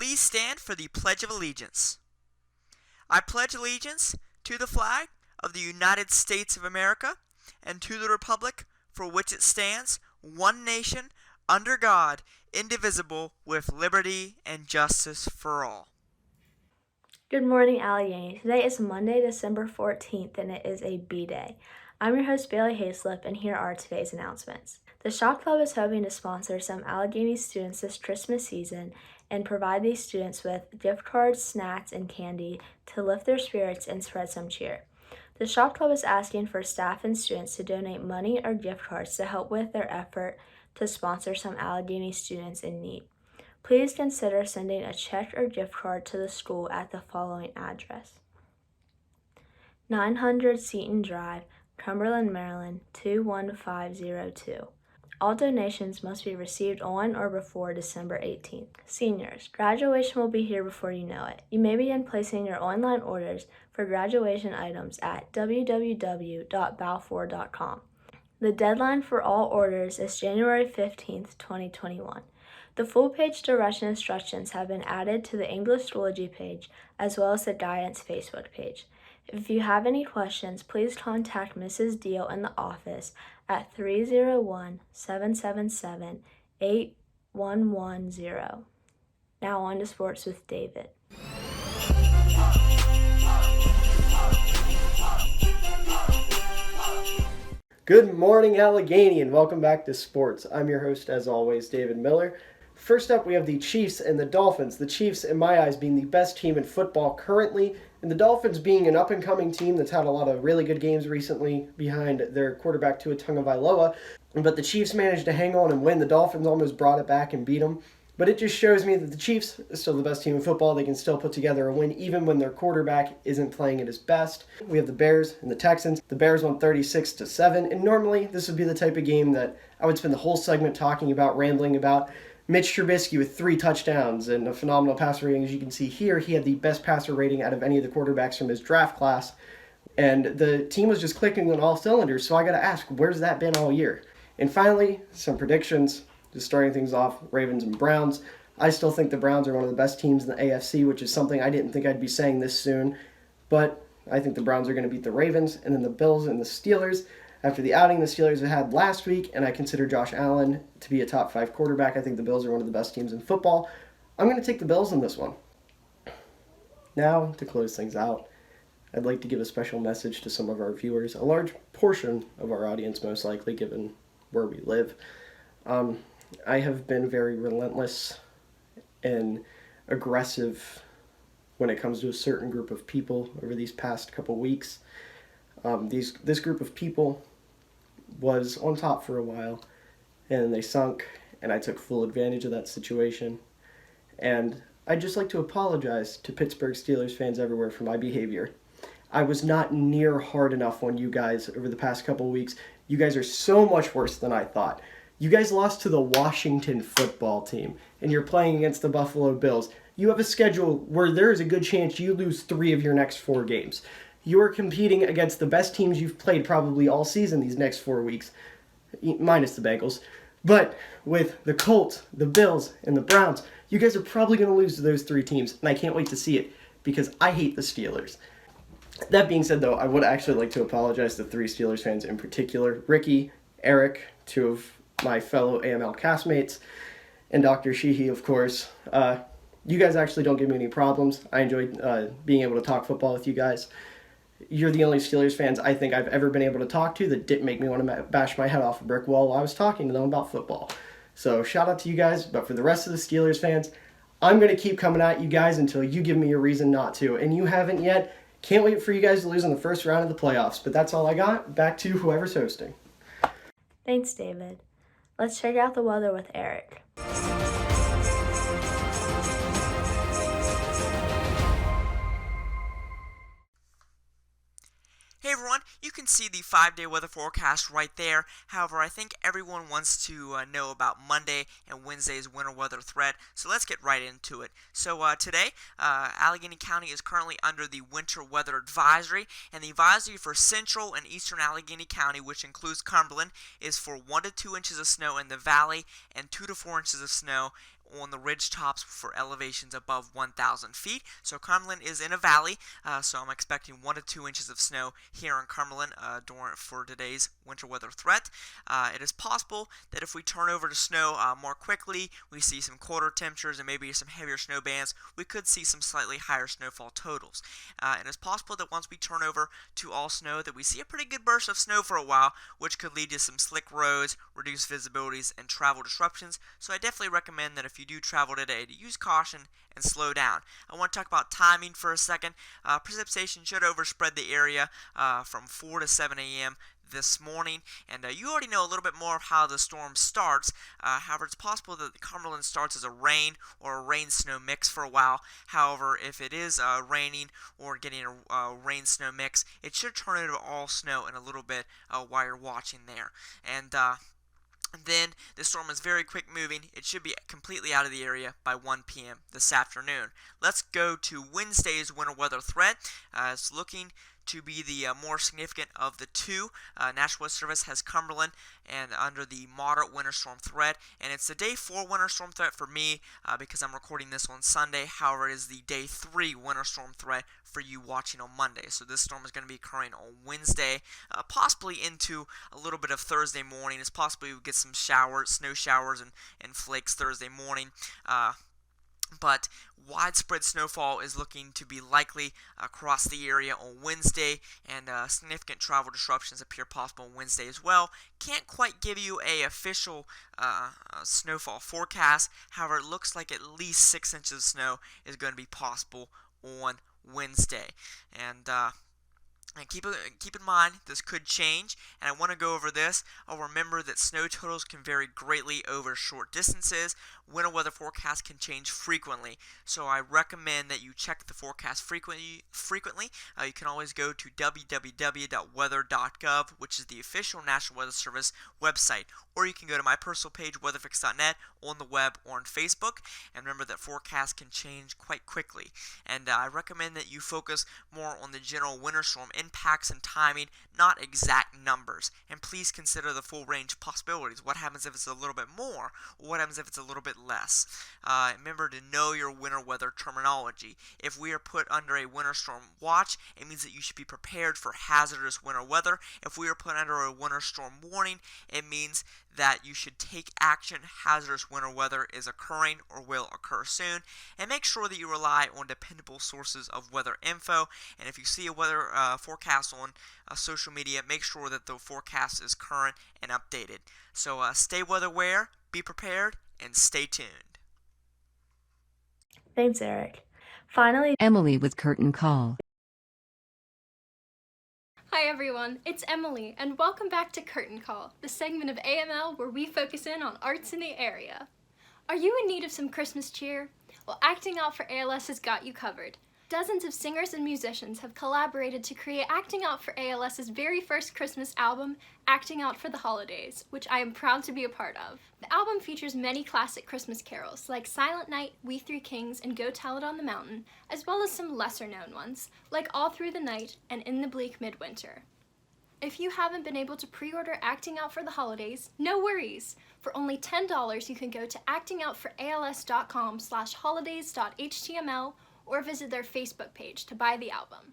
Please stand for the Pledge of Allegiance. I pledge allegiance to the flag of the United States of America and to the republic for which it stands, one nation, under God, indivisible, with liberty and justice for all. Good morning, Allegheny. Today is Monday, December 14th, and it is a B-Day. I'm your host, Bailey Hayslip, and here are today's announcements. The Shop Club is hoping to sponsor some Allegheny students this Christmas season and provide these students with gift cards, snacks, and candy to lift their spirits and spread some cheer. The Shop Club is asking for staff and students to donate money or gift cards to help with their effort to sponsor some Allegheny students in need. Please consider sending a check or gift card to the school at the following address: 900 Seton Drive, Cumberland, Maryland 21502. All donations must be received on or before December 18th. Seniors, graduation will be here before you know it. You may begin placing your online orders for graduation items at www.balfour.com. The deadline for all orders is January 15th, 2021. The full-page direction instructions have been added to the Englishology page as well as the guidance Facebook page. If you have any questions, please contact Mrs. Deal in the office at 301-777-8110. Now on to sports with David. Good morning, Allegheny, and welcome back to sports. I'm your host, as always, David Miller. First up, we have the Chiefs and the Dolphins. The Chiefs, in my eyes, being the best team in football currently, and the Dolphins being an up-and-coming team that's had a lot of really good games recently behind their quarterback Tua Tagovailoa. But the Chiefs managed to hang on and win. The Dolphins almost brought it back and beat them. But it just shows me that the Chiefs are still the best team in football. They can still put together a win even when their quarterback isn't playing at his best. We have the Bears and the Texans. The Bears won 36-7, and normally this would be the type of game that I would spend the whole segment talking about, rambling about. Mitch Trubisky with 3 touchdowns and a phenomenal passer rating. As you can see here, he had the best passer rating out of any of the quarterbacks from his draft class. And the team was just clicking on all cylinders, so I got to ask, where's that been all year? And finally, some predictions. Just starting things off, Ravens and Browns. I still think the Browns are one of the best teams in the AFC, which is something I didn't think I'd be saying this soon. But I think the Browns are going to beat the Ravens, and then the Bills and the Steelers. After the outing the Steelers had last week, and I consider Josh Allen to be a top 5 quarterback, I think the Bills are one of the best teams in football. I'm going to take the Bills in this one. Now, to close things out, I'd like to give a special message to some of our viewers, a large portion of our audience most likely, given where we live. I have been very relentless and aggressive when it comes to a certain group of people over these past couple weeks. This group of people was on top for a while, and they sunk, and I took full advantage of that situation. And I'd just like to apologize to Pittsburgh Steelers fans everywhere for my behavior. I was not near hard enough on you guys over the past couple weeks. You guys are so much worse than I thought. You guys lost to the Washington football team, and you're playing against the Buffalo Bills. You have a schedule where there is a good chance you lose 3 of your next 4 games. You are competing against the best teams you've played probably all season these next 4 weeks, minus the Bengals. But with the Colts, the Bills, and the Browns, you guys are probably going to lose to those 3 teams, and I can't wait to see it because I hate the Steelers. That being said, though, I would actually like to apologize to 3 Steelers fans in particular: Ricky, Eric, 2 of my fellow AML castmates, and Dr. Sheehy, of course. You guys actually don't give me any problems. I enjoy being able to talk football with you guys. You're the only Steelers fans I think I've ever been able to talk to that didn't make me want to bash my head off a brick wall while I was talking to them about football. So shout out to you guys, but for the rest of the Steelers fans, I'm going to keep coming at you guys until you give me a reason not to, and you haven't yet. Can't wait for you guys to lose in the first round of the playoffs, but that's all I got. Back to whoever's hosting. Thanks, David. Let's check out the weather with Eric. Hey everyone, you can see the 5-day weather forecast right there. However, I think everyone wants to know about Monday and Wednesday's winter weather threat, so let's get right into it. So today, Allegheny County is currently under the winter weather advisory, and the advisory for central and eastern Allegheny County, which includes Cumberland, is for 1 to 2 inches of snow in the valley and 2 to 4 inches of snow on the ridge tops for elevations above 1,000 feet. So Cumberland is in a valley, so I'm expecting 1 to 2 inches of snow here in Cumberland for today's winter weather threat. It is possible that if we turn over to snow more quickly, we see some colder temperatures and maybe some heavier snow bands, we could see some slightly higher snowfall totals. It is possible that once we turn over to all snow that we see a pretty good burst of snow for a while, which could lead to some slick roads, reduced visibilities, and travel disruptions. So I definitely recommend that if you do travel today to use caution and slow down. I want to talk about timing for a second. Precipitation should overspread the area from 4 to 7 a.m. this morning, and you already know a little bit more of how the storm starts. However, it's possible that the Cumberland starts as a rain or a rain-snow mix for a while. However, if it is raining or getting a rain-snow mix, it should turn into all snow in a little bit while you're watching there. And then the storm is very quick moving. It should be completely out of the area by 1 p.m. this afternoon. Let's go to Wednesday's winter weather threat. It's looking to be the more significant of the two. National Weather Service has Cumberland and under the moderate winter storm threat, and it's the day 4 winter storm threat for me because I'm recording this on Sunday. However, it is the day 3 winter storm threat for you watching on Monday. So this storm is going to be occurring on Wednesday, possibly into a little bit of Thursday morning. It's possibly we get some showers, snow showers and flakes Thursday morning. But widespread snowfall is looking to be likely across the area on Wednesday, and significant travel disruptions appear possible on Wednesday as well. Can't quite give you a official snowfall forecast. However, it looks like at least 6 inches of snow is going to be possible on Wednesday. And keep in mind, this could change, and I want to go over this. I'll remember that snow totals can vary greatly over short distances. Winter weather forecasts can change frequently, so I recommend that you check the forecast frequently. You can always go to www.weather.gov, which is the official National Weather Service website, or you can go to my personal page, weatherfix.net, on the web or on Facebook. And remember that forecasts can change quite quickly, and I recommend that you focus more on the general winter storm impacts and timing, not exact numbers. And please consider the full range of possibilities. What happens if it's a little bit more? Or what happens if it's a little bit less? Remember to know your winter weather terminology. If we are put under a winter storm watch, it means that you should be prepared for hazardous winter weather. If we are put under a winter storm warning, it means that you should take action. Hazardous winter weather is occurring or will occur soon. And make sure that you rely on dependable sources of weather info. And if you see a weather forecast on social media, make sure that the forecast is current and updated. So stay weather aware, be prepared, and stay tuned. Thanks, Eric. Finally, Emily with Curtain Call. Hi everyone, it's Emily, and welcome back to Curtain Call, the segment of AML where we focus in on arts in the area. Are you in need of some Christmas cheer? Well, Acting Out for ALS has got you covered. Dozens of singers and musicians have collaborated to create Acting Out for ALS's very first Christmas album, Acting Out for the Holidays, which I am proud to be a part of. The album features many classic Christmas carols like Silent Night, We Three Kings, and Go Tell It on the Mountain, as well as some lesser-known ones like All Through the Night and In the Bleak Midwinter. If you haven't been able to pre-order Acting Out for the Holidays, no worries! For only $10, you can go to actingoutforals.com/holidays.html or visit their Facebook page to buy the album.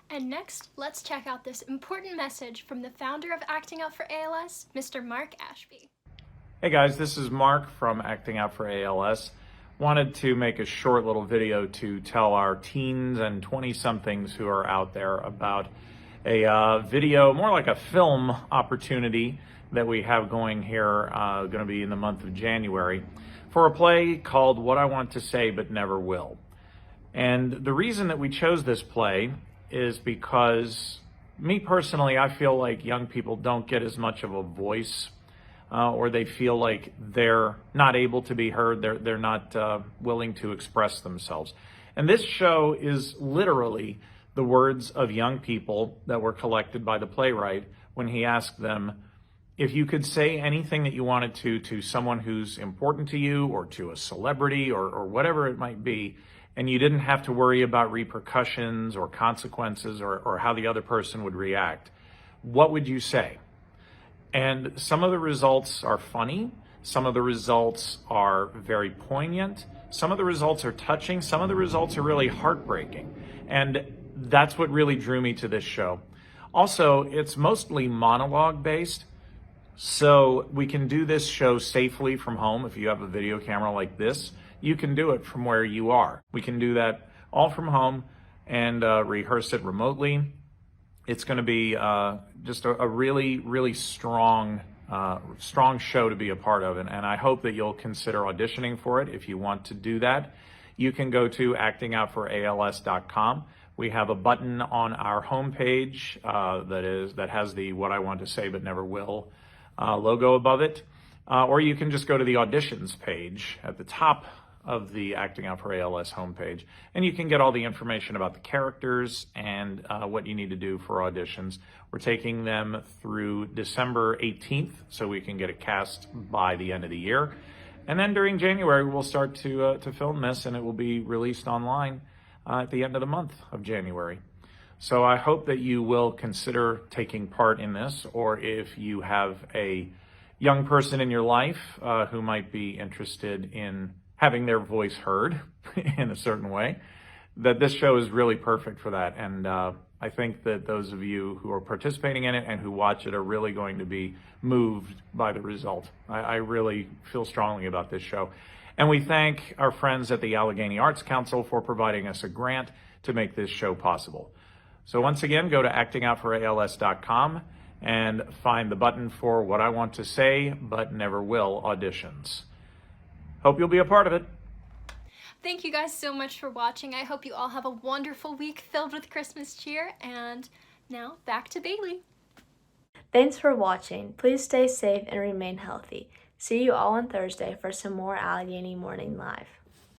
And next, let's check out this important message from the founder of Acting Out for ALS, Mr. Mark Ashby. Hey guys, this is Mark from Acting Out for ALS. Wanted to make a short little video to tell our teens and 20-somethings who are out there about a video, more like a film opportunity that we have going here, going to be in the month of January, for a play called What I Want to Say But Never Will. And the reason that we chose this play is because, me personally, I feel like young people don't get as much of a voice, or they feel like they're not able to be heard, they're not willing to express themselves. And this show is literally the words of young people that were collected by the playwright when he asked them, if you could say anything that you wanted to someone who's important to you, or to a celebrity, or whatever it might be, and you didn't have to worry about repercussions or consequences or how the other person would react, what would you say? And some of the results are funny, Some of the results are very poignant. Some of the results are touching. Some of the results are really heartbreaking. And that's what really drew me to this show. Also, it's mostly monologue based. So we can do this show safely from home. If you have a video camera like this, you can do it from where you are. We can do that all from home and rehearse it remotely. It's going to be just a really, really strong show to be a part of. And I hope that you'll consider auditioning for it. If you want to do that, you can go to actingOutForALS.com. We have a button on our homepage that has the What I Want to Say But Never Will logo above it. Or you can just go to the auditions page at the top of the Acting Out for ALS homepage, and you can get all the information about the characters and what you need to do for auditions. We're taking them through December 18th, so we can get it cast by the end of the year. And then during January, we'll start to film this, and it will be released online at the end of the month of January. So I hope that you will consider taking part in this, or if you have a young person in your life who might be interested in having their voice heard in a certain way, that this show is really perfect for that. And I think that those of you who are participating in it and who watch it are really going to be moved by the result. I really feel strongly about this show. And we thank our friends at the Allegheny Arts Council for providing us a grant to make this show possible. So once again, go to actingOutForALS.com and find the button for What I Want to Say But Never Will auditions. Hope you'll be a part of it. Thank you guys so much for watching. I hope you all have a wonderful week filled with Christmas cheer. And now back to Bailey. Thanks for watching. Please stay safe and remain healthy. See you all on Thursday for some more Allegheny Morning Live.